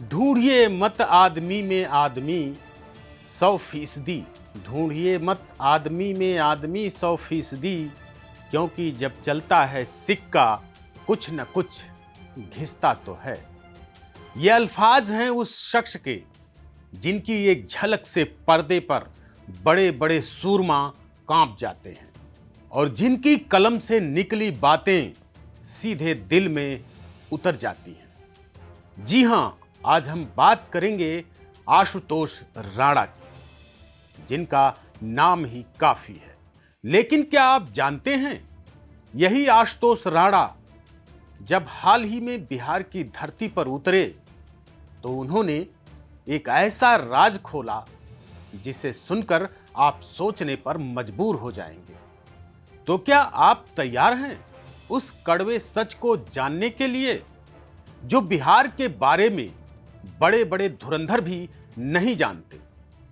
ढूंढिए मत आदमी में आदमी 100%। ढूंढिए मत आदमी में आदमी 100%, क्योंकि जब चलता है सिक्का कुछ न कुछ घिसता तो है। ये अल्फाज हैं उस शख्स के जिनकी एक झलक से पर्दे पर बड़े बड़े सूरमा कांप जाते हैं और जिनकी कलम से निकली बातें सीधे दिल में उतर जाती हैं। जी हां, आज हम बात करेंगे आशुतोष राणा की, जिनका नाम ही काफी है। लेकिन क्या आप जानते हैं, यही आशुतोष राणा जब हाल ही में बिहार की धरती पर उतरे तो उन्होंने एक ऐसा राज खोला जिसे सुनकर आप सोचने पर मजबूर हो जाएंगे। तो क्या आप तैयार हैं उस कड़वे सच को जानने के लिए जो बिहार के बारे में बड़े बड़े धुरंधर भी नहीं जानते।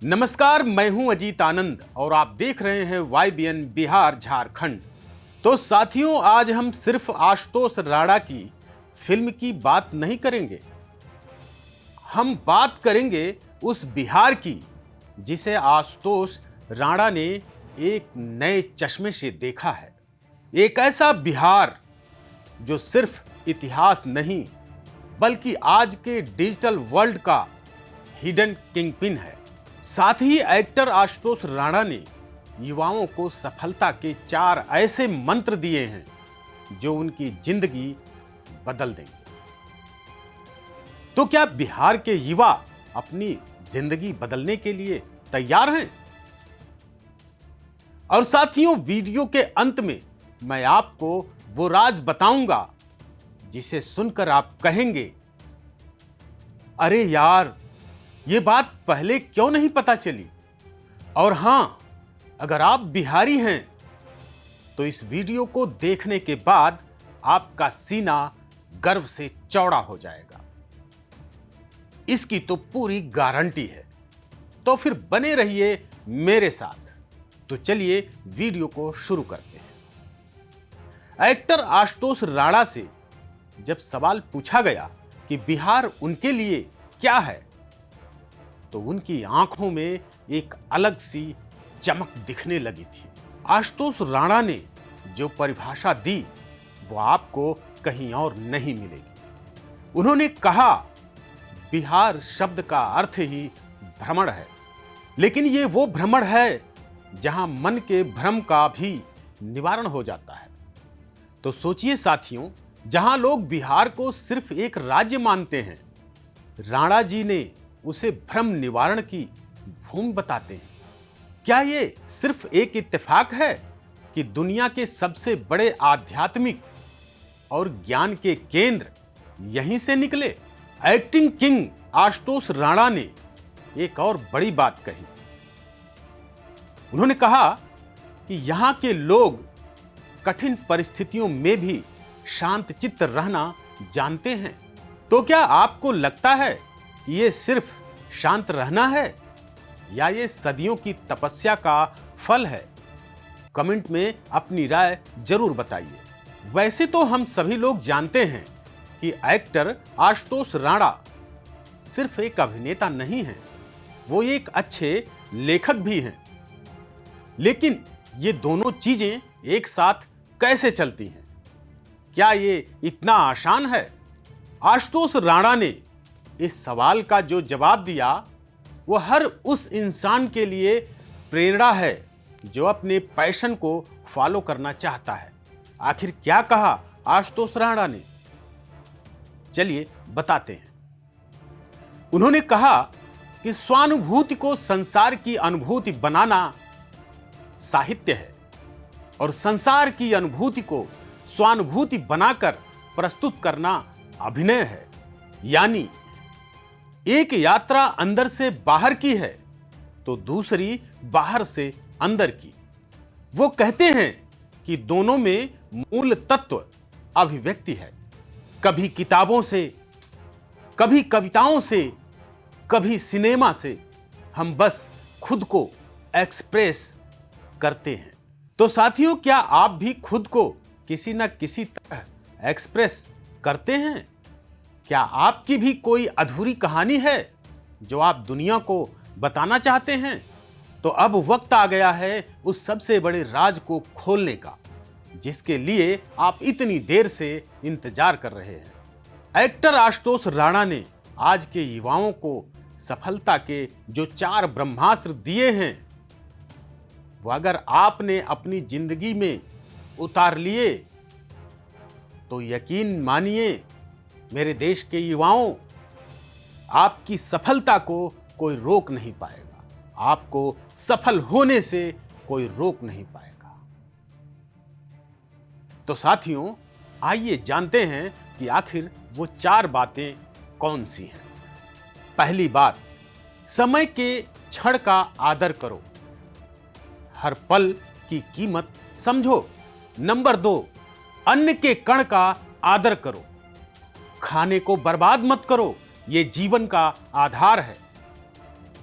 नमस्कार, मैं हूं अजीत आनंद और आप देख रहे हैं YBN बिहार झारखंड। तो साथियों, आज हम सिर्फ आशुतोष राणा की फिल्म की बात नहीं करेंगे, हम बात करेंगे उस बिहार की जिसे आशुतोष राणा ने एक नए चश्मे से देखा है। एक ऐसा बिहार जो सिर्फ इतिहास नहीं बल्कि आज के डिजिटल वर्ल्ड का हिडन किंगपिन है। साथ ही एक्टर आशुतोष राणा ने युवाओं को सफलता के 4 ऐसे मंत्र दिए हैं जो उनकी जिंदगी बदल देंगे। तो क्या बिहार के युवा अपनी जिंदगी बदलने के लिए तैयार हैं? और साथियों, वीडियो के अंत में मैं आपको वो राज बताऊंगा जिसे सुनकर आप कहेंगे, अरे यार, ये बात पहले क्यों नहीं पता चली। और हां, अगर आप बिहारी हैं तो इस वीडियो को देखने के बाद आपका सीना गर्व से चौड़ा हो जाएगा, इसकी तो पूरी गारंटी है। तो फिर बने रहिए मेरे साथ। तो चलिए वीडियो को शुरू करते हैं। एक्टर आशुतोष राणा से जब सवाल पूछा गया कि बिहार उनके लिए क्या है, तो उनकी आंखों में एक अलग सी चमक दिखने लगी थी। आशुतोष राणा ने जो परिभाषा दी वो आपको कहीं और नहीं मिलेगी। उन्होंने कहा, बिहार शब्द का अर्थ ही भ्रमण है, लेकिन ये वो भ्रमण है जहां मन के भ्रम का भी निवारण हो जाता है। तो सोचिए साथियों, जहां लोग बिहार को सिर्फ एक राज्य मानते हैं, राणा जी ने उसे भ्रम निवारण की भूमि बताते हैं। क्या ये सिर्फ एक इत्तेफाक है कि दुनिया के सबसे बड़े आध्यात्मिक और ज्ञान के केंद्र यहीं से निकले? एक्टिंग किंग आशुतोष राणा ने एक और बड़ी बात कही। उन्होंने कहा कि यहां के लोग कठिन परिस्थितियों में भी शांतचित्त रहना जानते हैं। तो क्या आपको लगता है कि ये सिर्फ शांत रहना है या ये सदियों की तपस्या का फल है? कमेंट में अपनी राय जरूर बताइए। वैसे तो हम सभी लोग जानते हैं कि एक्टर आशुतोष राणा सिर्फ एक अभिनेता नहीं है, वो एक अच्छे लेखक भी हैं। लेकिन ये दोनों चीजें एक साथ कैसे चलती हैं? क्या ये इतना आसान है? आशुतोष राणा ने इस सवाल का जो जवाब दिया वो हर उस इंसान के लिए प्रेरणा है जो अपने पैशन को फॉलो करना चाहता है। आखिर क्या कहा आशुतोष राणा ने, चलिए बताते हैं। उन्होंने कहा कि स्वानुभूति को संसार की अनुभूति बनाना साहित्य है और संसार की अनुभूति को स्वानुभूति बनाकर प्रस्तुत करना अभिनय है। यानी एक यात्रा अंदर से बाहर की है तो दूसरी बाहर से अंदर की। वो कहते हैं कि दोनों में मूल तत्व अभिव्यक्ति है। कभी किताबों से, कभी कविताओं से, कभी सिनेमा से हम बस खुद को एक्सप्रेस करते हैं। तो साथियों, क्या आप भी खुद को किसी न किसी तरह एक्सप्रेस करते हैं? क्या आपकी भी कोई अधूरी कहानी है जो आप दुनिया को बताना चाहते हैं? तो अब वक्त आ गया है उस सबसे बड़े राज को खोलने का, जिसके लिए आप इतनी देर से इंतजार कर रहे हैं। एक्टर आशुतोष राणा ने आज के युवाओं को सफलता के जो 4 ब्रह्मास्त्र दिए हैं, वो अगर आपने अपनी जिंदगी में उतार लिए तो यकीन मानिए मेरे देश के युवाओं, आपकी सफलता को कोई रोक नहीं पाएगा, आपको सफल होने से कोई रोक नहीं पाएगा। तो साथियों, आइए जानते हैं कि आखिर वो 4 बातें कौन सी हैं। पहली बात, समय के क्षण का आदर करो, हर पल की कीमत समझो। नंबर 2, अन्न के कण का आदर करो, खाने को बर्बाद मत करो, यह जीवन का आधार है।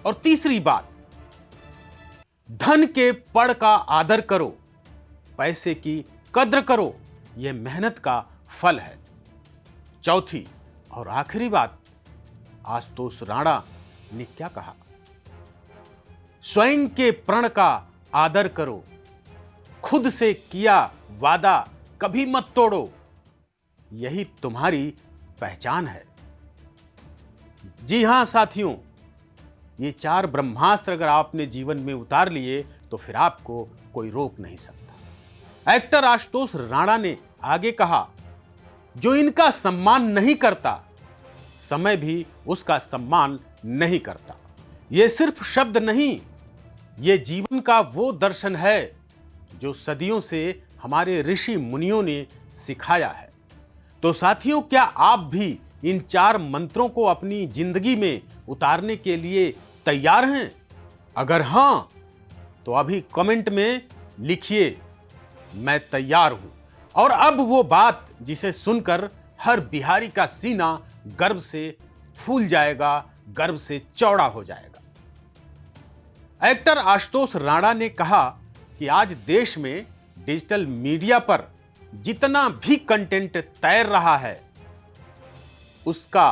और तीसरी बात, धन के पड़ का आदर करो, पैसे की कद्र करो, यह मेहनत का फल है। चौथी और आखिरी बात, आशुतोष राणा ने क्या कहा? स्वयं के प्रण का आदर करो, खुद से किया वादा कभी मत तोड़ो, यही तुम्हारी पहचान है। जी हां साथियों, ये 4 ब्रह्मास्त्र अगर आपने जीवन में उतार लिए तो फिर आपको कोई रोक नहीं सकता। एक्टर आशुतोष राणा ने आगे कहा, जो इनका सम्मान नहीं करता, समय भी उसका सम्मान नहीं करता। यह सिर्फ शब्द नहीं, यह जीवन का वो दर्शन है जो सदियों से हमारे ऋषि मुनियों ने सिखाया है। तो साथियों, क्या आप भी इन 4 मंत्रों को अपनी जिंदगी में उतारने के लिए तैयार हैं? अगर हां, तो अभी कमेंट में लिखिए, मैं तैयार हूं। और अब वो बात जिसे सुनकर हर बिहारी का सीना गर्व से फूल जाएगा, गर्व से चौड़ा हो जाएगा। एक्टर आशुतोष राणा ने कहा कि आज देश में डिजिटल मीडिया पर जितना भी कंटेंट तैर रहा है, उसका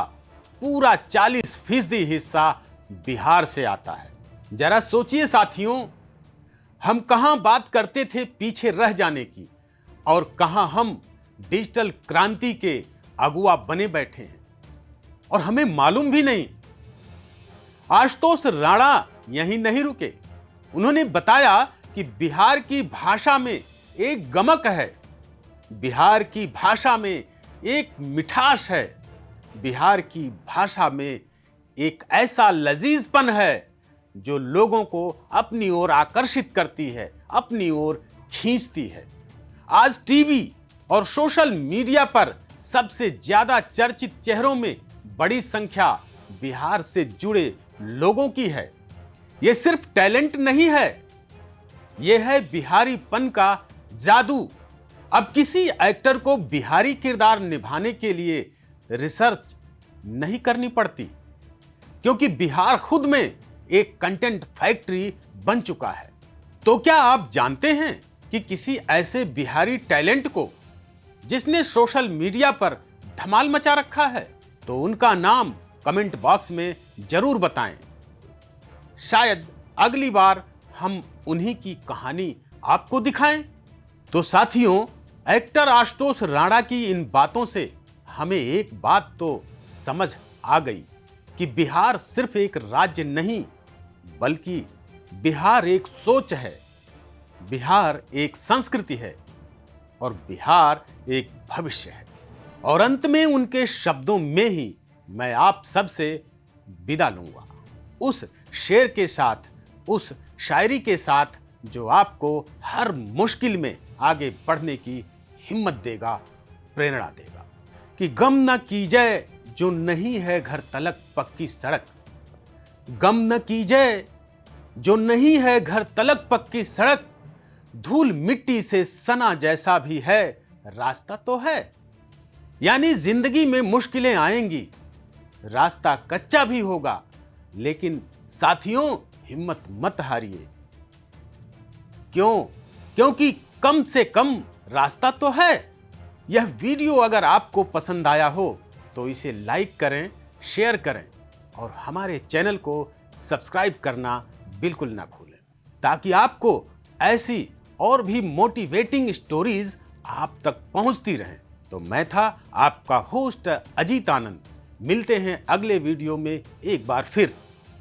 पूरा 40% हिस्सा बिहार से आता है। जरा सोचिए साथियों, हम कहां बात करते थे पीछे रह जाने की, और कहां हम डिजिटल क्रांति के अगुआ बने बैठे हैं और हमें मालूम भी नहीं। आशुतोष राणा यहीं नहीं रुके, उन्होंने बताया कि बिहार की भाषा में एक गमक है, बिहार की भाषा में एक मिठास है, बिहार की भाषा में एक ऐसा लजीजपन है जो लोगों को अपनी ओर आकर्षित करती है, अपनी ओर खींचती है। आज टीवी और सोशल मीडिया पर सबसे ज्यादा चर्चित चेहरों में बड़ी संख्या बिहार से जुड़े लोगों की है। यह सिर्फ टैलेंट नहीं है, यह है बिहारीपन का जादू। अब किसी एक्टर को बिहारी किरदार निभाने के लिए रिसर्च नहीं करनी पड़ती, क्योंकि बिहार खुद में एक कंटेंट फैक्ट्री बन चुका है। तो क्या आप जानते हैं कि किसी ऐसे बिहारी टैलेंट को जिसने सोशल मीडिया पर धमाल मचा रखा है? तो उनका नाम कमेंट बॉक्स में जरूर बताएं। शायद अगली बार हम उन्हीं की कहानी आपको दिखाएं। तो साथियों, एक्टर आशुतोष राणा की इन बातों से हमें एक बात तो समझ आ गई कि बिहार सिर्फ एक राज्य नहीं, बल्कि बिहार एक सोच है, बिहार एक संस्कृति है और बिहार एक भविष्य है। और अंत में उनके शब्दों में ही मैं आप सबसे विदा लूंगा, उस शेर के साथ, उस शायरी के साथ जो आपको हर मुश्किल में आगे बढ़ने की हिम्मत देगा, प्रेरणा देगा। कि गम न कीजिए जो नहीं है घर तलक पक्की सड़क, गम न कीजिए जो नहीं है घर तलक पक्की सड़क, धूल मिट्टी से सना जैसा भी है रास्ता तो है। यानी जिंदगी में मुश्किलें आएंगी, रास्ता कच्चा भी होगा, लेकिन साथियों हिम्मत मत हारिए। क्यों? क्योंकि कम से कम रास्ता तो है। यह वीडियो अगर आपको पसंद आया हो तो इसे लाइक करें, शेयर करें और हमारे चैनल को सब्सक्राइब करना बिल्कुल ना भूलें, ताकि आपको ऐसी और भी मोटिवेटिंग स्टोरीज आप तक पहुंचती रहें। तो मैं था आपका होस्ट अजीत आनंद। मिलते हैं अगले वीडियो में एक बार फिर।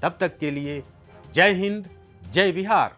तब तक के लिए जय हिंद, जय बिहार।